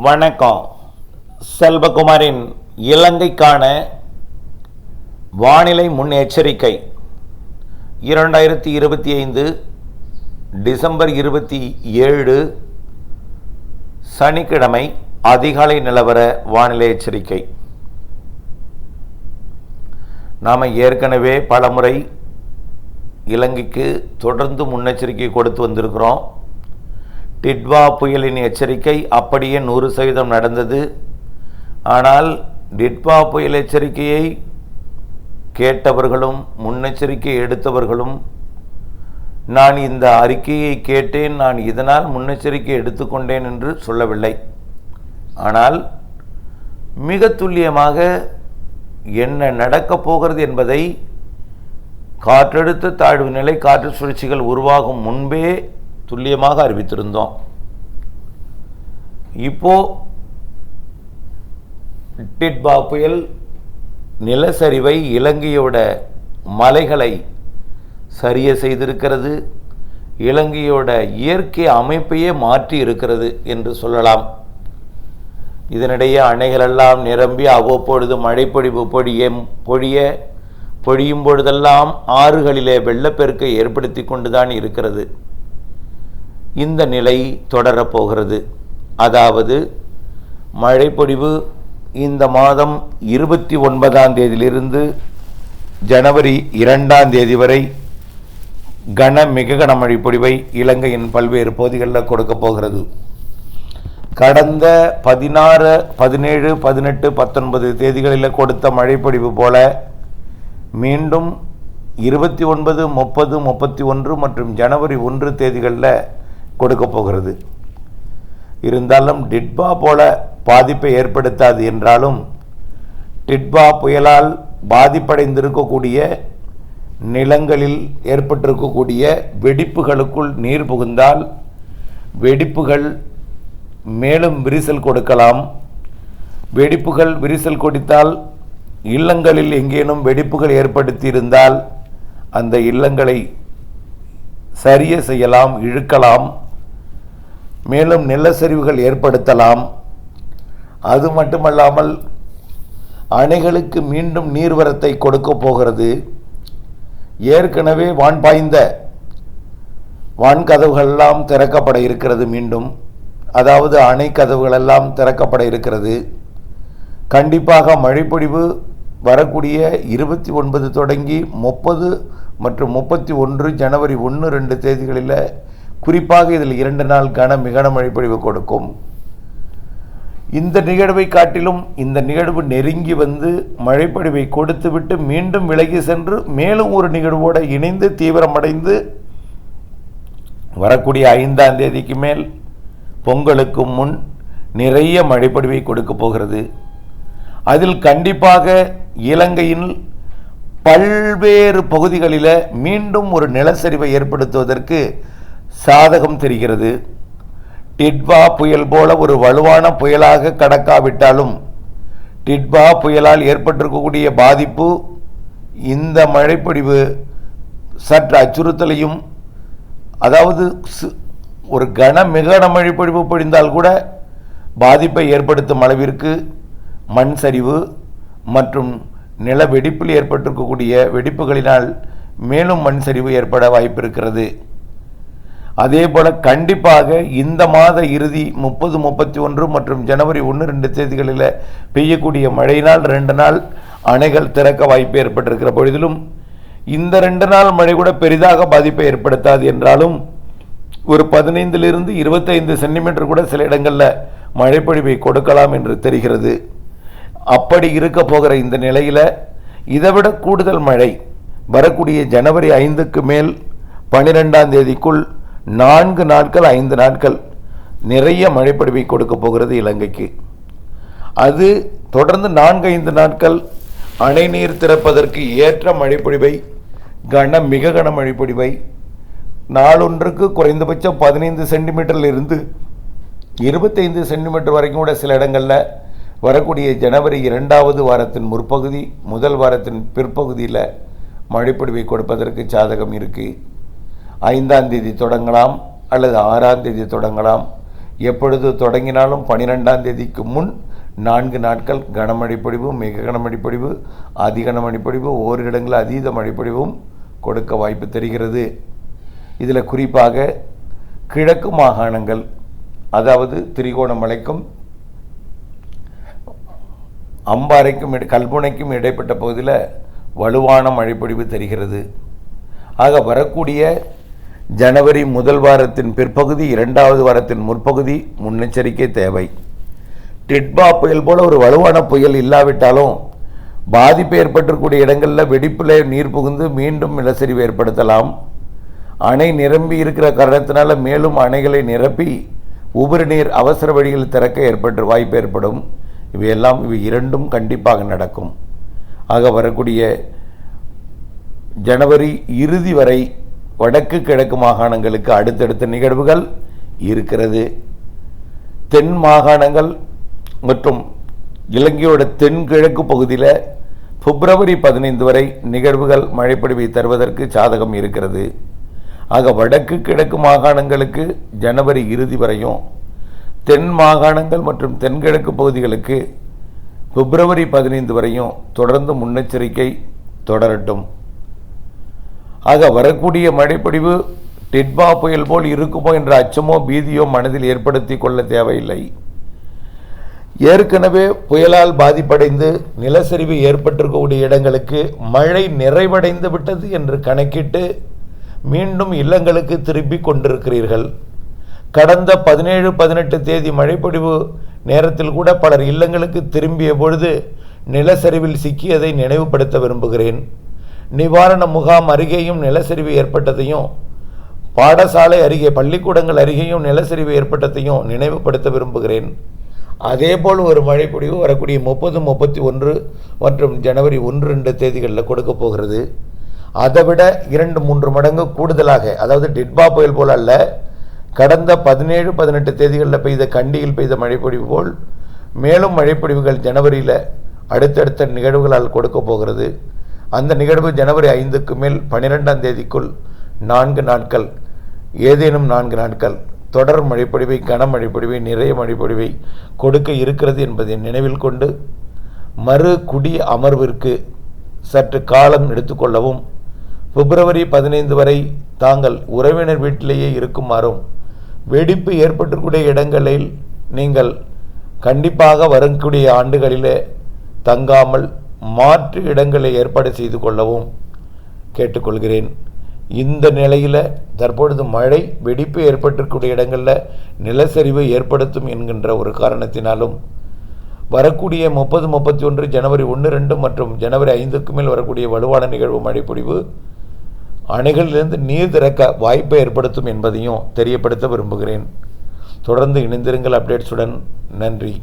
வணக்கம். செல்வகுமாரின் இலங்கைக்கான வானிலை முன்னெச்சரிக்கை 2025 டிசம்பர் 27 சனிக்கிழமை அதிகாலை நிலவர வானிலை எச்சரிக்கை. நாம் ஏற்கனவே பலமுறை இலங்கைக்கு தொடர்ந்து முன்னெச்சரிக்கை கொடுத்து வந்திருக்கிறோம். டிட்வா புயலின் எச்சரிக்கை அப்படியே 100% நடந்தது. ஆனால் டிட்வா புயல் எச்சரிக்கையை கேட்டவர்களும் முன்னெச்சரிக்கை எடுத்தவர்களும் நான் இந்த அறிக்கையை கேட்டேன், நான் இதனால் முன்னெச்சரிக்கை எடுத்துக்கொண்டேன் என்று சொல்லவில்லை. ஆனால் மிக துல்லியமாக என்ன நடக்கப் போகிறது என்பதை காற்றழுத்த தாழ்வு நிலை காற்று சுழற்சிகள் உருவாகும் முன்பே துல்லியமாக அறிவித்திருந்தோம். இப்போ டிட்வா புயல் நிலச்சரிவை இலங்கையோட மலைகளை சரிய செய்திருக்கிறது, இலங்கையோட இயற்கை அமைப்பையே மாற்றி இருக்கிறது என்று சொல்லலாம். இதனிடையே அணைகளெல்லாம் நிரம்பி அவ்வப்பொழுது மழைப்பொழிவு பொழியும் பொழுதெல்லாம் ஆறுகளிலே வெள்ளப்பெருக்கை ஏற்படுத்தி கொண்டுதான் இருக்கிறது. இந்த நிலை தொடரப்போகிறது. அதாவது மழைப்பொழிவு இந்த மாதம் 29ஆம் தேதியிலிருந்து ஜனவரி 2ஆம் தேதி வரை மிக கனமழை பொழிவை இலங்கையின் பல்வேறு பகுதிகளில் கொடுக்க போகிறது. கடந்த 16, 17, 18, 19 தேதிகளில் கொடுத்த மழைப்பொழிவு போல மீண்டும் 29, 30, 31 மற்றும் ஜனவரி 1 தேதிகளில் கொடுக்க போகிறது. இருந்தாலும் டிட்வா போல பாதிப்பை ஏற்படுத்தாது என்றாலும் டிட்வா புயலால் பாதிப்படைந்திருக்கக்கூடிய நிலங்களில் ஏற்பட்டிருக்கக்கூடிய வெடிப்புகளுக்குள் நீர் புகுந்தால் வெடிப்புகள் மேலும் விரிசல் கொடுக்கலாம். வெடிப்புகள் விரிசல் கொடுத்தால் இல்லங்களில் எங்கேனும் வெடிப்புகள் ஏற்படுத்தி இருந்தால் அந்த இல்லங்களை சரிய செய்யலாம், இழுக்கலாம், மேலும் நிலச்சரிவுகள் ஏற்படுத்தலாம். அது மட்டுமல்லாமல் அணைகளுக்கு மீண்டும் நீர்வரத்தை கொடுக்க போகிறது. ஏற்கனவே வான்பாய்ந்த வான்கதவுகளெல்லாம் திறக்கப்பட இருக்கிறது. மீண்டும் அதாவது அணை கதவுகளெல்லாம் திறக்கப்பட இருக்கிறது. கண்டிப்பாக மழைப்பொழிவு வரக்கூடிய 29 தொடங்கி 30 மற்றும் 31 ஜனவரி 1, 2 தேதிகளில் குறிப்பாக இதில் 2 நாள் மிக மழைப்பொழிவு கொடுக்கும். இந்த நிகழ்வை காட்டிலும் இந்த நிகழ்வு நெருங்கி வந்து மழைப்பொழிவை கொடுத்துவிட்டு மீண்டும் விலகி சென்று மேலும் ஒரு நிகழ்வோடு இணைந்து தீவிரமடைந்து வரக்கூடிய 5ஆம் தேதிக்கு மேல் பொங்கலுக்கு முன் நிறைய மழைப்பொழிவை கொடுக்க போகிறது. அதில் கண்டிப்பாக இலங்கையின் பல்வேறு பகுதிகளில் மீண்டும் ஒரு நிலச்சரிவை ஏற்படுத்துவதற்கு சாதகம் தெரிகிறது. டிட்வா புயல் போல ஒரு வலுவான புயலாக கடக்காவிட்டாலும் டிட்வா புயலால் ஏற்பட்டிருக்கக்கூடிய பாதிப்பு இந்த மழைப்பொழிவு சற்று அச்சுறுத்தலையும், அதாவது ஒரு மிக மழைப்பொழிவு பொழிந்தால் கூட பாதிப்பை ஏற்படுத்தும் அளவிற்கு மண் சரிவு மற்றும் நில வெடிப்பில் ஏற்பட்டிருக்கக்கூடிய வெடிப்புகளினால் மேலும் மண் சரிவு ஏற்பட வாய்ப்பு இருக்கிறது. அதே போல கண்டிப்பாக இந்த மாத இறுதி 30, 31 மற்றும் ஜனவரி 1, 2 தேதிகளில் பெய்யக்கூடிய மழையினால் 2 நாள் அணைகள் திறக்க வாய்ப்பு ஏற்பட்டிருக்கிற பொழுதிலும் இந்த 2 நாள் மழை கூட பெரிதாக பாதிப்பை ஏற்படுத்தாது என்றாலும் ஒரு 15 to 25 சென்டிமீட்டர் கூட சில இடங்களில் மழைப்பொழிவை கொடுக்கலாம் என்று தெரிகிறது. அப்படி இருக்க போகிற இந்த நிலையில் இதைவிட கூடுதல் மழை வரக்கூடிய ஜனவரி 5க்கு மேல் 12ஆம் தேதிக்குள் 4 நாட்கள் 5 நாட்கள் நிறைய மழைப்பொழிவை கொடுக்க போகிறது இலங்கைக்கு. அது தொடர்ந்து 4-5 நாட்கள் அணை நீர் திறப்பதற்கு ஏற்ற மழைப்பொழிவை மிக கனமழைப்பொழிவை நாளொன்றுக்கு குறைந்தபட்சம் 15 சென்டிமீட்டரிலிருந்து 25 சென்டிமீட்டர் வரைக்கும் கூட சில இடங்களில் வரக்கூடிய ஜனவரி 2வது வாரத்தின் முற்பகுதி, முதல் வாரத்தின் பிற்பகுதியில் மழைப்பொழிவை கொடுப்பதற்கு சாதகம் இருக்குது. 5ஆம் தேதி தொடங்கலாம் அல்லது 6ஆம் தேதி தொடங்கலாம். எப்பொழுது தொடங்கினாலும் 12ஆம் தேதிக்கு முன் 4 நாட்கள் கனமழை பொழிவு, மிக கனமழை பொழிவு, அதி கனமழை பொழிவு, ஓரிரு இடங்களில் அதீத மழை பொழிவும் கொடுக்க வாய்ப்பு தெரிகிறது. இதில் குறிப்பாக கிழக்கு மாகாணங்கள், அதாவது திரிகோணமலைக்கும் அம்பாறைக்கும் கல்முனைக்கும் இடைப்பட்ட பகுதியில் வலுவான மழைப்பொழிவு தெரிகிறது. ஆக வரக்கூடிய ஜனவரி முதல் வாரத்தின் பிற்பகுதி, 2வது வாரத்தின் முற்பகுதி முன்னெச்சரிக்கை தேவை. டிட்பா புயல் போல ஒரு வலுவான புயல் இல்லாவிட்டாலும் பாதிப்பு ஏற்பட்டிருக்கூடிய இடங்களில் வெடிப்பில் நீர் புகுந்து மீண்டும் நிலச்சரிவு ஏற்படுத்தலாம். அணை நிரம்பி இருக்கிற காரணத்தினால மேலும் அணைகளை நிரப்பி உபரி நீர் அவசர வழியில் திறக்க வாய்ப்பு ஏற்படும். இவை இரண்டும் கண்டிப்பாக நடக்கும். ஆக வரக்கூடிய ஜனவரி இறுதி வரை வடக்கு கிழக்கு மாகாணங்களுக்கு அடுத்தடுத்த நிகழ்வுகள் இருக்கிறது. தென் மாகாணங்கள் மற்றும் இலங்கையோட தென்கிழக்கு பகுதியில் பிப்ரவரி 15 வரை நிகழ்வுகள் மழைப்பொழிவை தருவதற்கு சாதகம் இருக்கிறது. ஆக வடக்கு கிழக்கு மாகாணங்களுக்கு ஜனவரி இறுதி வரையும், தென் மாகாணங்கள் மற்றும் தென்கிழக்கு பகுதிகளுக்கு பிப்ரவரி 15 வரையும் தொடர்ந்து முன்னெச்சரிக்கை தொடரட்டும். ஆக வரக்கூடிய மழைப்பொழிவு டிட்பா புயல் போல் இருக்குமோ என்ற அச்சமோ பீதியோ மனதில் ஏற்படுத்தி கொள்ள தேவையில்லை. ஏற்கனவே புயலால் பாதிப்படைந்து நிலச்சரிவு ஏற்பட்டிருக்கக்கூடிய இடங்களுக்கு மழை நிறைவடைந்து விட்டது என்று கணக்கிட்டு மீண்டும் இல்லங்களுக்கு திருப்பி கொண்டிருக்கிறீர்கள். கடந்த 17, 18 தேதி மழைப்பொழிவு நேரத்தில் கூட பலர் இல்லங்களுக்கு திரும்பிய பொழுது நிலச்சரிவில் சிக்கியதை நினைவுபடுத்த விரும்புகிறேன். நிவாரண முகாம் அருகேயும் நிலச்சரிவு ஏற்பட்டதையும், பாடசாலை அருகே பள்ளிக்கூடங்கள் அருகேயும் நிலச்சரிவு ஏற்பட்டதையும் நினைவுபடுத்த விரும்புகிறேன். அதேபோல் ஒரு மழைப்பொழிவு வரக்கூடிய 30, 31 மற்றும் ஜனவரி 1, 2 தேதிகளில் கொடுக்க போகிறது. அதைவிட 2, 3 மடங்கு கூடுதலாக, அதாவது டிட்பா புயல் போல் அல்ல, கடந்த 17, 18 தேதிகளில் பெய்த கண்டியில் பெய்த மழைப்பொழிவு போல் மேலும் மழைப்பொழிவுகள் ஜனவரியில் அடுத்தடுத்த நிகழ்வுகளால் கொடுக்க போகிறது. அந்த நிகழ்வு ஜனவரி 5க்கு மேல் 12ஆம் தேதிக்குள் 4 நாட்கள், ஏதேனும் 4 நாட்கள் தொடர் மழைப்பொழிவை, கனமழைப்பொழிவை, நிறைய மழைப்பொழிவை கொடுக்க இருக்கிறது என்பதை நினைவில் கொண்டு மறு குடி அமர்விற்கு சற்று காலம் எடுத்துக்கொள்ளவும், பிப்ரவரி 15 வரை தாங்கள் உறவினர் வீட்டிலேயே இருக்குமாறும், வெடிப்பு ஏற்பட்டிருக்கூடிய இடங்களில் நீங்கள் கண்டிப்பாக வரக்கூடிய ஆண்டுகளிலே தங்காமல் மாற்று இடங்களை ஏற்பாடு செய்து கொள்ளவும் கேட்டுக்கொள்கிறேன். இந்த நிலையில் தற்பொழுது மழை வெடிப்பு ஏற்பட்டிருக்கூடிய இடங்களில் நிலச்சரிவு ஏற்படுத்தும் என்கின்ற ஒரு காரணத்தினாலும் வரக்கூடிய 30, 31 ஜனவரி 1, 2 மற்றும் ஜனவரி 5க்கு மேல் வரக்கூடிய வலுவான நிகழ்வு மழைப்பொழிவு அணைகளிலிருந்து நீர் திறக்க வாய்ப்பை ஏற்படுத்தும் என்பதையும் தெரியப்படுத்த விரும்புகிறேன். தொடர்ந்து இணைந்திருங்கள் அப்டேட்ஸுடன். நன்றி.